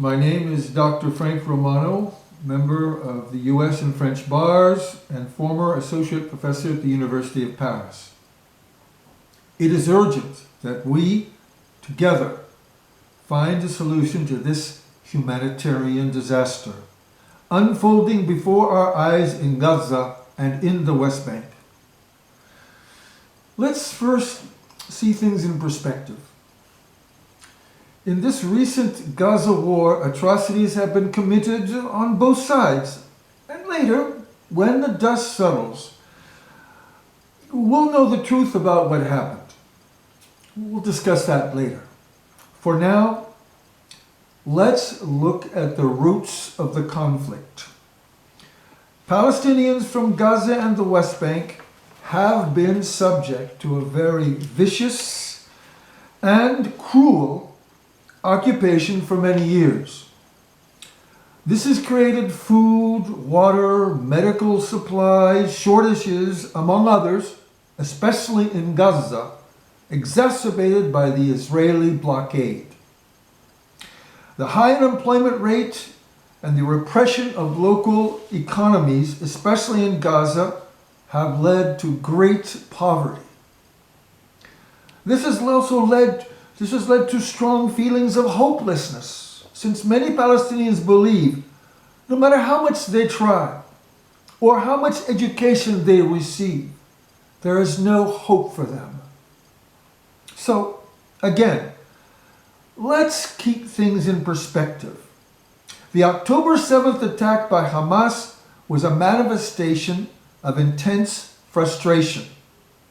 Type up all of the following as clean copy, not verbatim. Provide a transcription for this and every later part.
My name is Dr. Frank Romano, member of the U.S. and French bars and former associate professor at the University of Paris. It is urgent that we, together, find a solution to this humanitarian disaster, unfolding before our eyes in Gaza and in the West Bank. Let's first see things in perspective. In this recent Gaza war, atrocities have been committed on both sides. And later, when the dust settles, we'll know the truth about what happened. We'll discuss that later. For now, let's look at the roots of the conflict. Palestinians from Gaza and the West Bank have been subject to a very vicious and cruel occupation for many years. This has created food, water, medical supplies, shortages, among others, especially in Gaza, exacerbated by the Israeli blockade. The high unemployment rate and the repression of local economies, especially in Gaza, have led to great poverty. This has led to strong feelings of hopelessness, since many Palestinians believe no matter how much they try or how much education they receive, there is no hope for them. So, again, let's keep things in perspective. The October 7th attack by Hamas was a manifestation of intense frustration,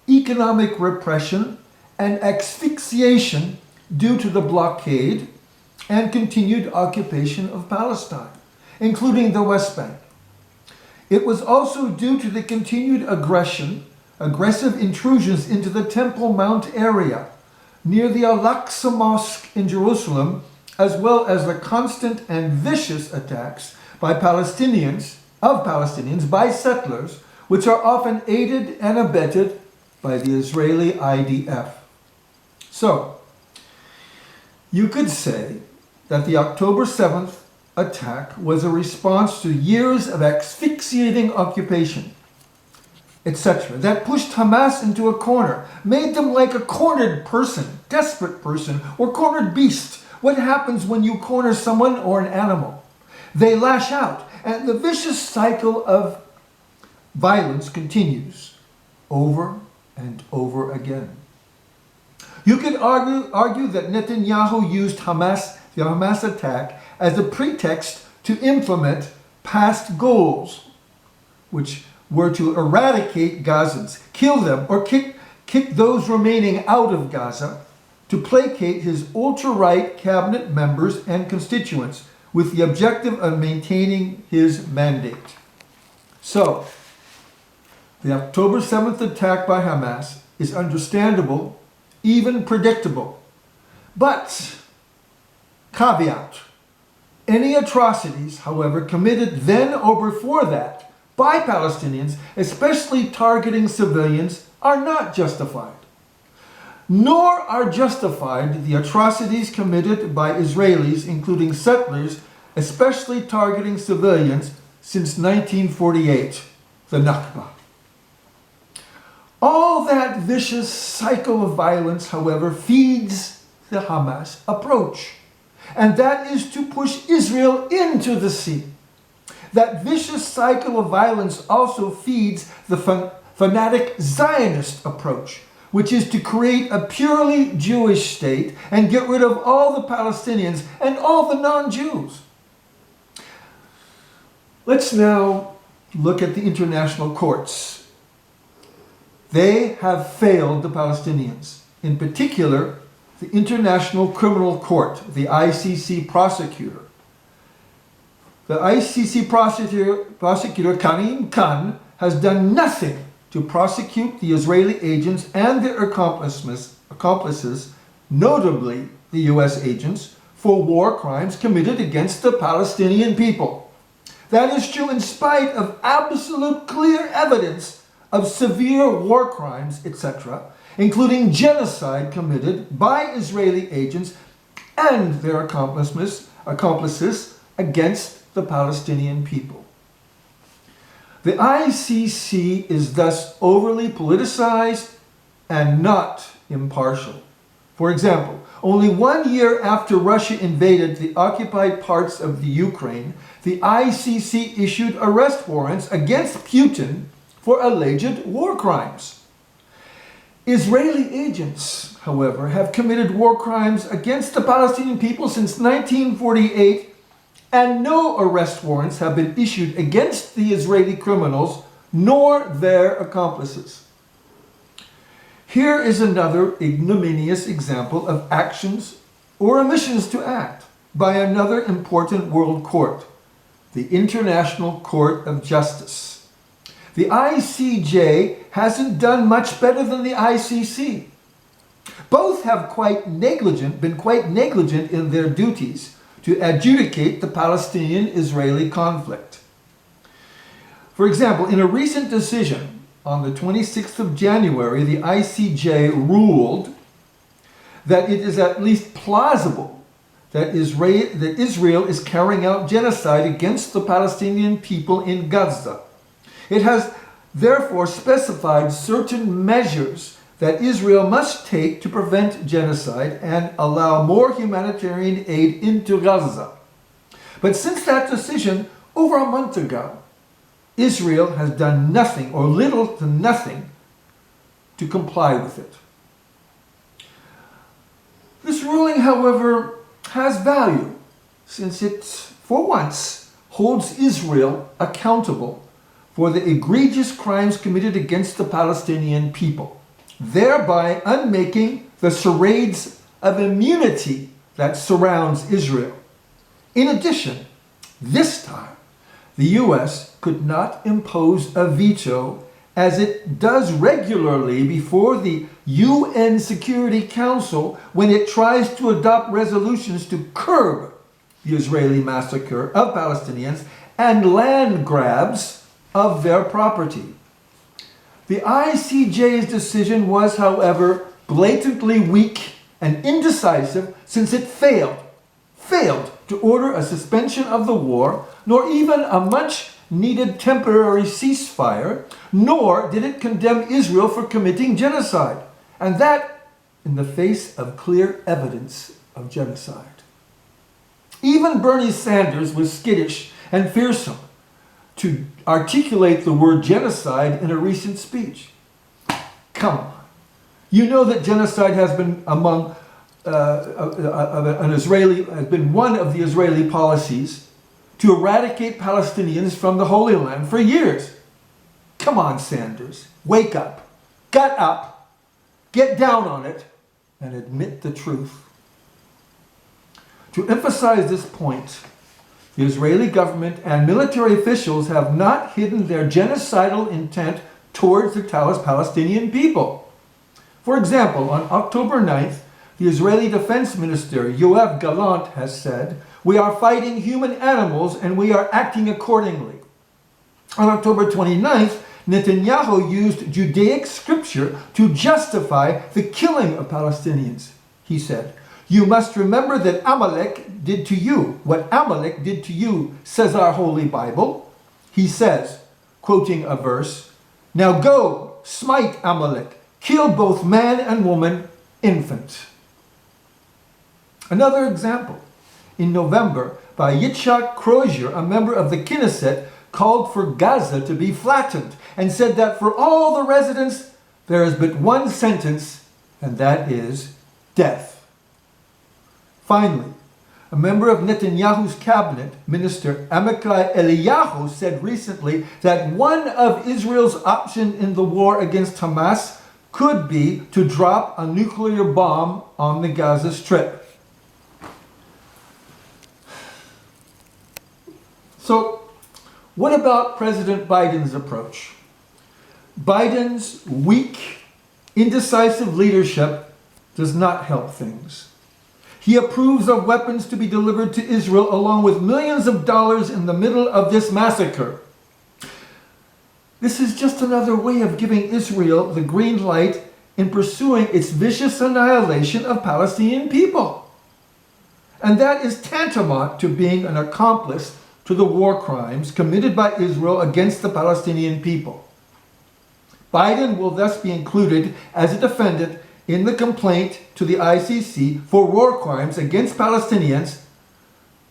economic repression, and asphyxiation due to the blockade and continued occupation of Palestine, including the West Bank. It was also due to the continued aggressive intrusions into the Temple Mount area near the Al-Aqsa Mosque in Jerusalem, as well as the constant and vicious attacks by Palestinians by settlers, which are often aided and abetted by the Israeli IDF. So, you could say that the October 7th attack was a response to years of asphyxiating occupation, etc., that pushed Hamas into a corner, made them like a cornered person, desperate person, or cornered beast. What happens when you corner someone or an animal? They lash out, and the vicious cycle of violence continues over and over again. You could argue that Netanyahu used the Hamas attack as a pretext to implement past goals, which were to eradicate Gazans, kill them, or kick those remaining out of Gaza, to placate his ultra-right cabinet members and constituents with the objective of maintaining his mandate. So, the October 7th attack by Hamas is understandable, even predictable. But, caveat, any atrocities, however, committed then or before that by Palestinians, especially targeting civilians, are not justified. Nor are justified the atrocities committed by Israelis, including settlers, especially targeting civilians, since 1948, the Nakba. All that vicious cycle of violence, however, feeds the Hamas approach, and that is to push Israel into the sea. That vicious cycle of violence also feeds the fanatic Zionist approach, which is to create a purely Jewish state and get rid of all the Palestinians and all the non-Jews. Let's now look at the international courts. They have failed the Palestinians. In particular, the International Criminal Court, the ICC prosecutor. The ICC prosecutor Karim Khan has done nothing to prosecute the Israeli agents and their accomplices, notably the US agents, for war crimes committed against the Palestinian people. That is true in spite of absolute clear evidence of severe war crimes, etc., including genocide committed by Israeli agents and their accomplices against the Palestinian people. The ICC is thus overly politicized and not impartial. For example, only 1 year after Russia invaded the occupied parts of the Ukraine, the ICC issued arrest warrants against Putin for alleged war crimes. Israeli agents, however, have committed war crimes against the Palestinian people since 1948, and no arrest warrants have been issued against the Israeli criminals nor their accomplices. Here is another ignominious example of actions or omissions to act by another important world court, the International Court of Justice. The ICJ hasn't done much better than the ICC. Both have been quite negligent in their duties to adjudicate the Palestinian-Israeli conflict. For example, in a recent decision on the 26th of January, the ICJ ruled that it is at least plausible that Israel is carrying out genocide against the Palestinian people in Gaza. It has therefore specified certain measures that Israel must take to prevent genocide and allow more humanitarian aid into Gaza. But since that decision over a month ago, Israel has done nothing or little to nothing to comply with it. This ruling, however, has value since it, for once, holds Israel accountable for the egregious crimes committed against the Palestinian people, thereby unmaking the charades of immunity that surrounds Israel. In addition, this time, the U.S. could not impose a veto as it does regularly before the UN Security Council when it tries to adopt resolutions to curb the Israeli massacre of Palestinians and land grabs of their property. The ICJ's decision was, however, blatantly weak and indecisive since it failed to order a suspension of the war, nor even a much-needed temporary ceasefire, nor did it condemn Israel for committing genocide, and that in the face of clear evidence of genocide. Even Bernie Sanders was skittish and fearsome to articulate the word genocide in a recent speech. Come on. You know that genocide has been among has been one of the Israeli policies to eradicate Palestinians from the Holy Land for years. Come on, Sanders. Wake up. Gut up. Get down on it and admit the truth. To emphasize this point, the Israeli government and military officials have not hidden their genocidal intent towards the Palestinian people. For example, on October 9th, the Israeli Defense Minister, Yoav Gallant, has said, "We are fighting human animals and we are acting accordingly." On October 29th, Netanyahu used Judaic scripture to justify the killing of Palestinians. He said, "You must remember that Amalek did to you what Amalek did to you, says our Holy Bible." He says, quoting a verse, "Now go, smite Amalek, kill both man and woman, infant." Another example. In November, by Yitzhak Kroger, a member of the Knesset, called for Gaza to be flattened and said that for all the residents, there is but one sentence, and that is death. Finally, a member of Netanyahu's cabinet, Minister Amichai Eliyahu, said recently that one of Israel's options in the war against Hamas could be to drop a nuclear bomb on the Gaza Strip. So, what about President Biden's approach? Biden's weak, indecisive leadership does not help things. He approves of weapons to be delivered to Israel along with millions of dollars in the middle of this massacre. This is just another way of giving Israel the green light in pursuing its vicious annihilation of Palestinian people. and that is tantamount to being an accomplice to the war crimes committed by Israel against the Palestinian people. Biden will thus be included as a defendant in the complaint to the ICC for war crimes against Palestinians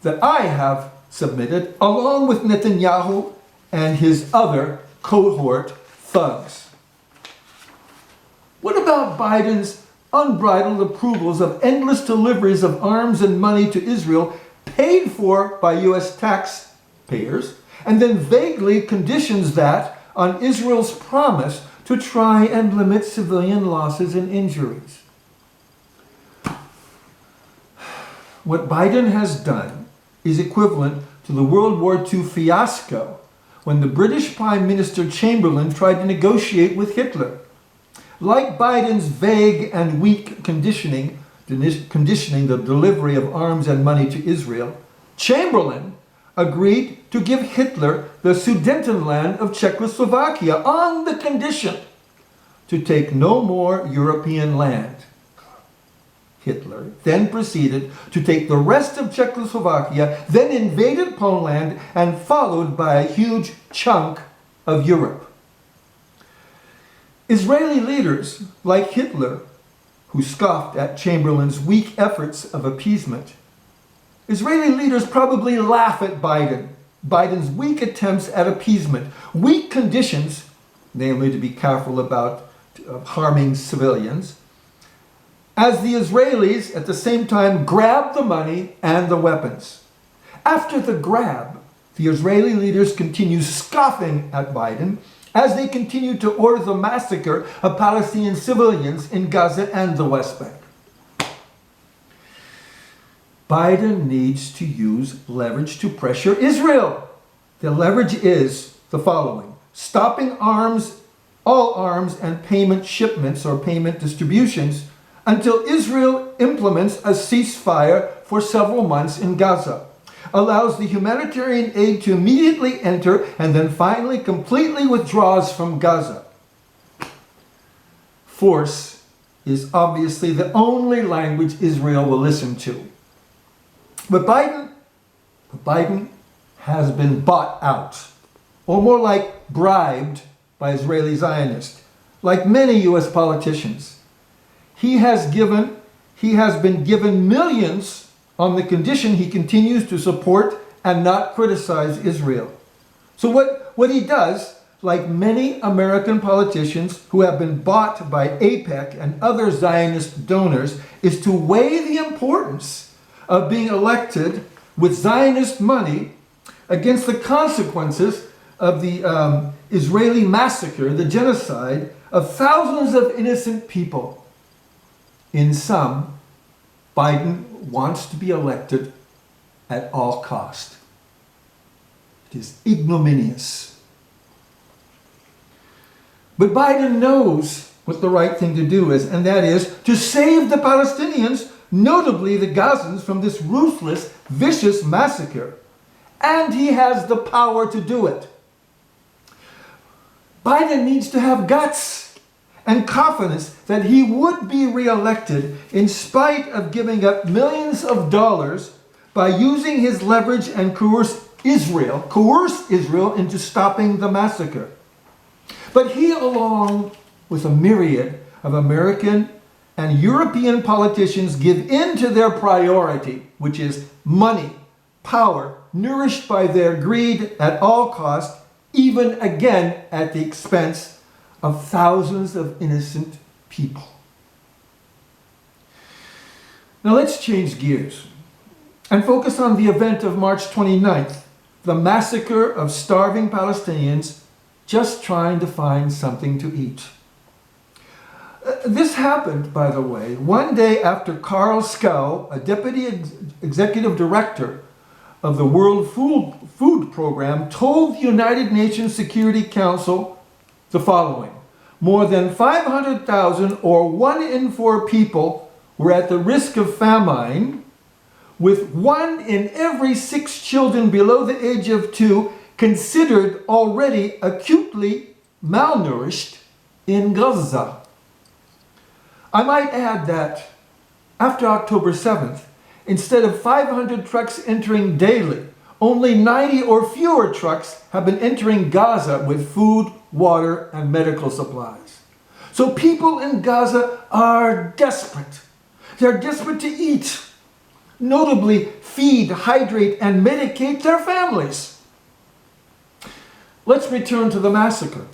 that I have submitted, along with Netanyahu and his other cohort thugs. What about Biden's unbridled approvals of endless deliveries of arms and money to Israel paid for by U.S. taxpayers, and then vaguely conditions that on Israel's promise to try and limit civilian losses and injuries? What Biden has done is equivalent to the World War II fiasco when the British Prime Minister Chamberlain tried to negotiate with Hitler. Like Biden's vague and weak conditioning the delivery of arms and money to Israel, Chamberlain agreed to give Hitler the Sudetenland of Czechoslovakia on the condition to take no more European land. Hitler then proceeded to take the rest of Czechoslovakia, then invaded Poland, and followed by a huge chunk of Europe. Israeli leaders, like Hitler, who scoffed at Chamberlain's weak efforts of appeasement, Israeli leaders probably laugh at Biden's weak attempts at appeasement, weak conditions, namely to be careful about harming civilians, as the Israelis at the same time grab the money and the weapons. After the grab, the Israeli leaders continue scoffing at Biden as they continue to order the massacre of Palestinian civilians in Gaza and the West Bank. Biden needs to use leverage to pressure Israel. The leverage is the following: stopping all arms and payment shipments or payment distributions until Israel implements a ceasefire for several months in Gaza, allows the humanitarian aid to immediately enter, and then finally completely withdraws from Gaza. Force is obviously the only language Israel will listen to. But Biden has been bought out, or more like bribed, by Israeli Zionists, like many U.S. politicians. He has been given millions on the condition he continues to support and not criticize Israel. So what he does, like many American politicians who have been bought by AIPAC and other Zionist donors, is to weigh the importance of being elected with Zionist money against the consequences of the Israeli massacre, the genocide of thousands of innocent people. In sum, Biden wants to be elected at all cost. It is ignominious. But Biden knows what the right thing to do is, and that is to save the Palestinians, notably the Gazans, from this ruthless, vicious massacre. And he has the power to do it. Biden needs to have guts and confidence that he would be reelected in spite of giving up millions of dollars by using his leverage and coerce Israel into stopping the massacre. But he, along with a myriad of American and European politicians, give in to their priority, which is money, power, nourished by their greed at all costs, even again at the expense of thousands of innocent people. Now let's change gears and focus on the event of March 29th, the massacre of starving Palestinians just trying to find something to eat. This happened, by the way, one day after Karl Skau, a deputy executive director of the World Food Program, told the United Nations Security Council the following: more than 500,000, or 1 in 4 people, were at the risk of famine, with 1 in every 6 children below the age of 2 considered already acutely malnourished in Gaza. I might add that after October 7th, instead of 500 trucks entering daily, only 90 or fewer trucks have been entering Gaza with food, water, and medical supplies. So people in Gaza are desperate. They're desperate to eat, notably feed, hydrate, and medicate their families. Let's return to the massacre.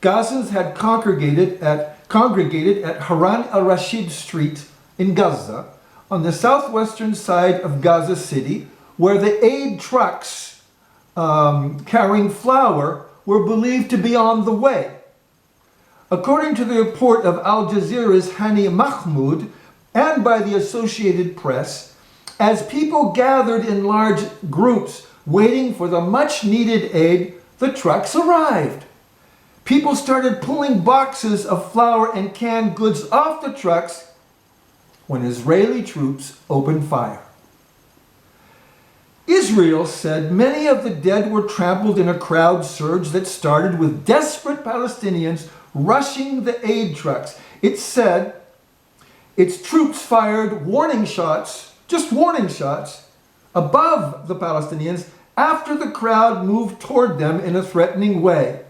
Gazans had congregated at Haran al-Rashid Street in Gaza, on the southwestern side of Gaza City, where the aid trucks carrying flour were believed to be on the way. According to the report of Al Jazeera's Hani Mahmoud and by the Associated Press, as people gathered in large groups waiting for the much-needed aid, the trucks arrived. People started pulling boxes of flour and canned goods off the trucks when Israeli troops opened fire. Israel said many of the dead were trampled in a crowd surge that started with desperate Palestinians rushing the aid trucks. It said its troops fired warning shots, just warning shots, above the Palestinians after the crowd moved toward them in a threatening way.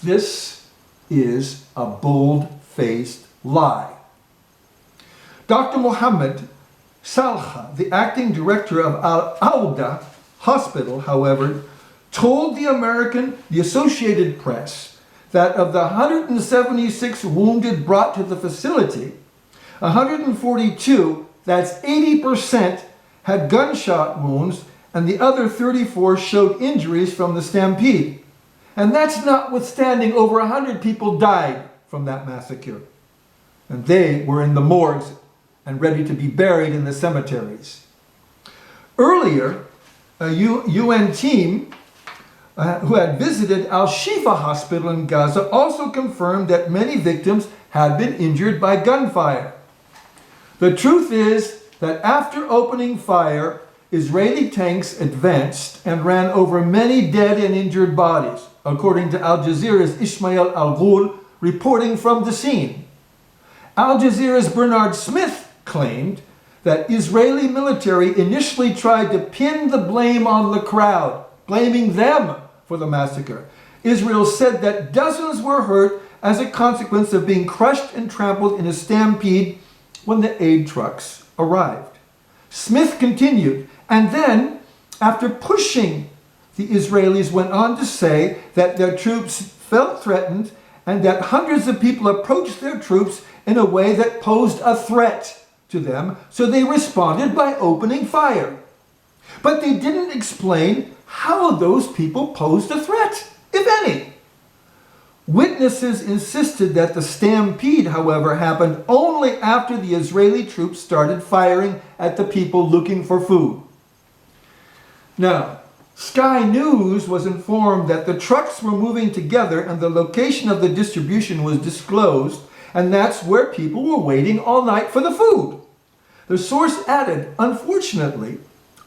This is a bold-faced lie. Dr. Mohammed Salha, the acting director of Al-Auda Hospital, however, told the Associated Press that of the 176 wounded brought to the facility, 142, that's 80%, had gunshot wounds, and the other 34 showed injuries from the stampede. And that's notwithstanding over 100 people died from that massacre. And they were in the morgues and ready to be buried in the cemeteries. Earlier, a UN team who had visited Al-Shifa Hospital in Gaza also confirmed that many victims had been injured by gunfire. The truth is that after opening fire, Israeli tanks advanced and ran over many dead and injured bodies, according to Al Jazeera's Ismail Al-Ghul reporting from the scene. Al Jazeera's Bernard Smith claimed that Israeli military initially tried to pin the blame on the crowd, blaming them for the massacre. Israel said that dozens were hurt as a consequence of being crushed and trampled in a stampede when the aid trucks arrived. Smith continued, and then, after pushing, the Israelis went on to say that their troops felt threatened and that hundreds of people approached their troops in a way that posed a threat to them, so they responded by opening fire. But they didn't explain how those people posed a threat, if any. Witnesses insisted that the stampede, however, happened only after the Israeli troops started firing at the people looking for food. Now, Sky News was informed that the trucks were moving together and the location of the distribution was disclosed, and that's where people were waiting all night for the food. The source added, unfortunately,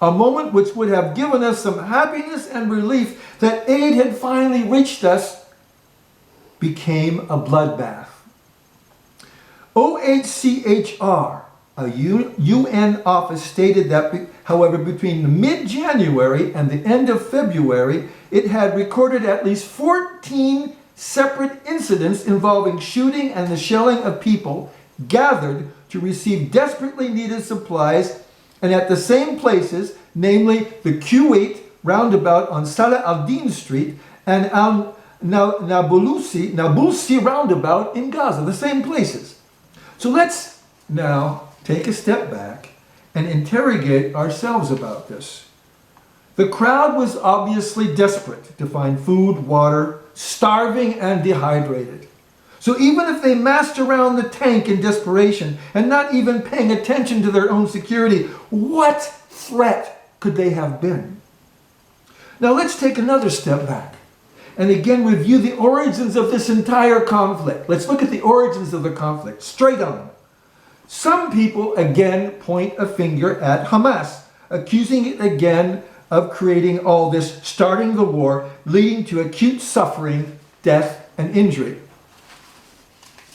a moment which would have given us some happiness and relief that aid had finally reached us became a bloodbath. OHCHR, a UN office, stated that, however, between mid-January and the end of February, it had recorded at least 14 separate incidents involving shooting and the shelling of people gathered to receive desperately needed supplies, and at the same places, namely the Kuwait roundabout on Salah al-Din Street and Nabulsi roundabout in Gaza, the same places. So let's now take a step back and interrogate ourselves about this. The crowd was obviously desperate to find food, water, starving and dehydrated. So even if they massed around the tank in desperation and not even paying attention to their own security, what threat could they have been? Now let's take another step back and again review the origins of this entire conflict. Let's look at the origins of the conflict straight on. Some people again point a finger at Hamas, accusing it again of creating all this, starting the war, leading to acute suffering, death, and injury.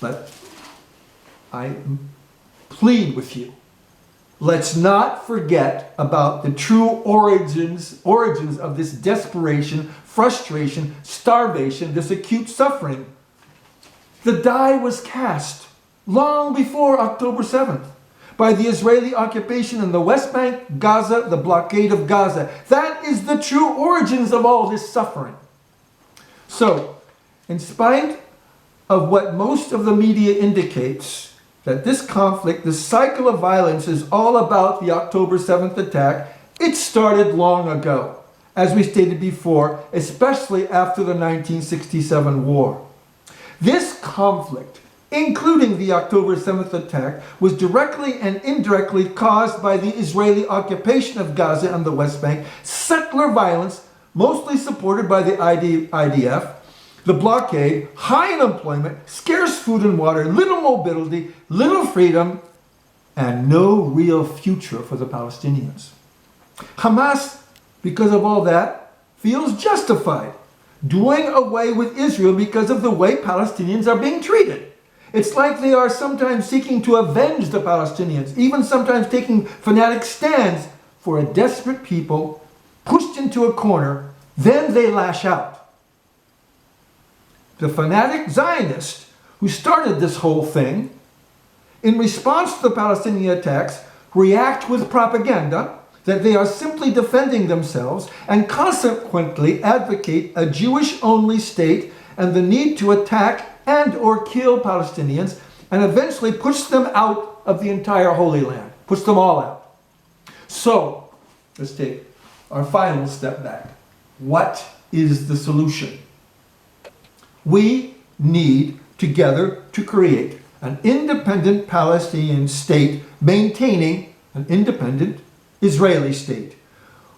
But I plead with you let's not forget about the true origins of this desperation, frustration, starvation, this acute suffering. The die was cast long before October 7th by the Israeli occupation in the West Bank, Gaza, the blockade of Gaza. That is the true origins of all this suffering. So, in spite of what most of the media indicates, that this conflict, this cycle of violence is all about the October 7th attack, it started long ago, as we stated before, especially after the 1967 war. This conflict, including the October 7th attack, was directly and indirectly caused by the Israeli occupation of Gaza and the West Bank, settler violence, mostly supported by the IDF, the blockade, high unemployment, scarce food and water, little mobility, little freedom, and no real future for the Palestinians. Hamas, because of all that, feels justified doing away with Israel because of the way Palestinians are being treated. It's like they are sometimes seeking to avenge the Palestinians, even sometimes taking fanatic stands for a desperate people pushed into a corner, then they lash out. The fanatic Zionist who started this whole thing, in response to the Palestinian attacks, react with propaganda that they are simply defending themselves and consequently advocate a Jewish-only state and the need to attack and or kill Palestinians and eventually push them out of the entire Holy Land, push them all out. So, let's take our final step back. What is the solution? We need together to create an independent Palestinian state maintaining an independent Israeli state.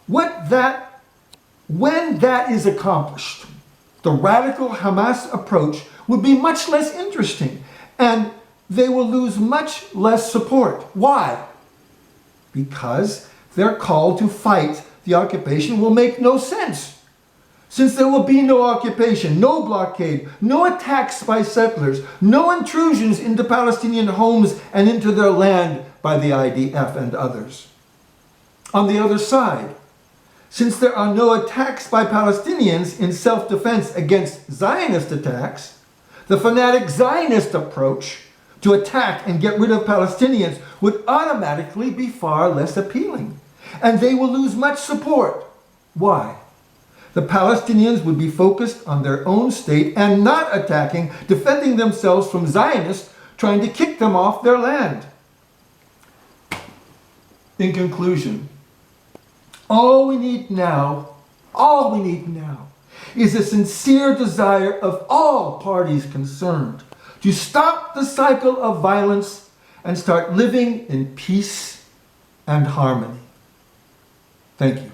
When that is accomplished, the radical Hamas approach will be much less interesting and they will lose much less support. Why? Because their call to fight the occupation will make no sense. Since there will be no occupation, no blockade, no attacks by settlers, no intrusions into Palestinian homes and into their land by the IDF and others. On the other side, since there are no attacks by Palestinians in self-defense against Zionist attacks, the fanatic Zionist approach to attack and get rid of Palestinians would automatically be far less appealing, and they will lose much support. Why? The Palestinians would be focused on their own state and not attacking, defending themselves from Zionists trying to kick them off their land. In conclusion, all we need now is a sincere desire of all parties concerned to stop the cycle of violence and start living in peace and harmony. Thank you.